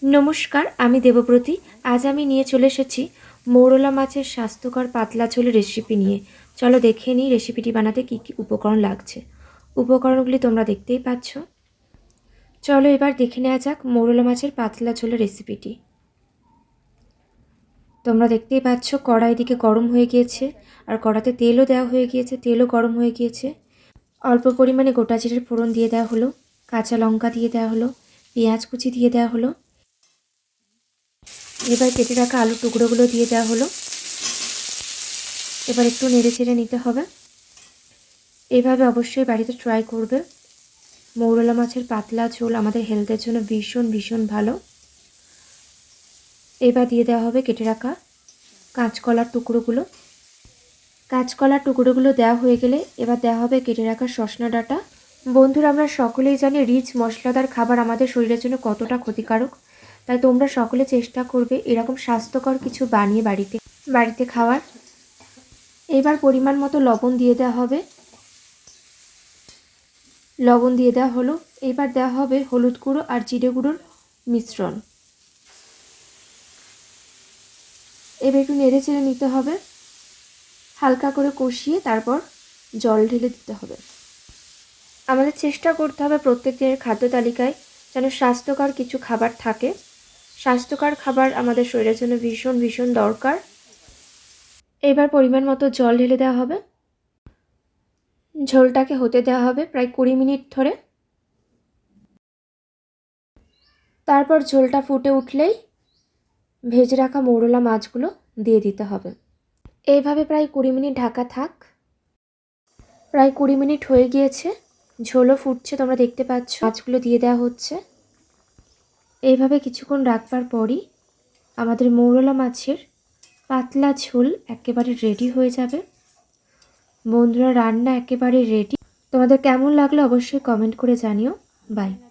নমস্কার, আমি দেবব্রতী। আজ আমি নিয়ে চলে এসেছি মৌরলা মাছের স্বাস্থ্যকর পাতলা ঝোলের রেসিপি নিয়ে। চলো দেখে নিই রেসিপিটি বানাতে কী কী উপকরণ লাগছে। উপকরণগুলি তোমরা দেখতেই পাচ্ছ। চলো এবার দেখে নেওয়া যাক মৌরলা মাছের পাতলা ঝোলের রেসিপিটি। তোমরা দেখতেই পাচ্ছ কড়াই দিকে গরম হয়ে গিয়েছে, আর কড়াতে তেলও দেওয়া হয়ে গিয়েছে, তেলও গরম হয়ে গিয়েছে। অল্প পরিমাণে গোটা জিরের ফোড়ন দিয়ে দেওয়া হলো, কাঁচা লঙ্কা দিয়ে দেওয়া হলো, পেঁয়াজ কুচি দিয়ে দেওয়া হলো। এবার কেটে রাখা আলুর টুকরোগুলো দিয়ে দেওয়া হলো। এবার একটু নেড়ে চেড়ে নিতে হবে। এইভাবে অবশ্যই বাড়িতে ট্রাই করবে। মৌরলা মাছের পাতলা ঝোল আমাদের হেলথের জন্য ভীষণ ভীষণ ভালো। এবার দিয়ে দেওয়া হবে কেটে রাখা কাঁচকলার টুকরোগুলো। কাঁচকলার টুকরোগুলো দেওয়া হয়ে গেলে এবার দেওয়া হবে কেটে রাখা সজনা ডাঁটা। বন্ধুরা, আমরা সকলেই জানি রিচ মশলাদার খাবার আমাদের শরীরের জন্য কতটা ক্ষতিকারক। তাই তোমরা সকলে চেষ্টা করবে এরকম স্বাস্থ্যকর কিছু বানিয়ে বাড়িতে খাওয়ার। এবার পরিমাণ মতো লবণ দিয়ে দেওয়া হবে। লবণ দিয়ে দেওয়া হলো। এবার দেওয়া হবে হলুদ গুঁড়ো আর জিরে গুঁড়োর মিশ্রণ। এবার একটু নেড়ে চেড়ে নিতে হবে, হালকা করে কষিয়ে তারপর জল ঢেলে দিতে হবে। আমাদের চেষ্টা করতে হবে প্রত্যেক দিনের খাদ্য তালিকায় যেন স্বাস্থ্যকর কিছু খাবার থাকে। স্বাস্থ্যকর খাবার আমাদের শরীরের জন্য ভীষণ ভীষণ দরকার। এবার পরিমাণ মতো জল ঢেলে দেওয়া হবে। ঝোলটাকে হতে দেওয়া হবে প্রায় 20 মিনিট ধরে। তারপর ঝোলটা ফুটে উঠলেই ভেজে রাখা মৌরলা মাছগুলো দিয়ে দিতে হবে। এইভাবে প্রায় 20 মিনিট ঢাকা থাক। প্রায় 20 মিনিট হয়ে গিয়েছে, ঝোলও ফুটছে, তোমরা দেখতে পাচ্ছ। মাছগুলো দিয়ে দেওয়া হচ্ছে। এইভাবে কিছুক্ষণ রাখবার পরই আমাদের মৌরলা মাছের পাতলা ঝোল একেবারে রেডি হয়ে যাবে। বন্ধুরা, রান্না একেবারে রেডি। তোমাদের কেমন লাগলো অবশ্যই কমেন্ট করে জানিও। বাই।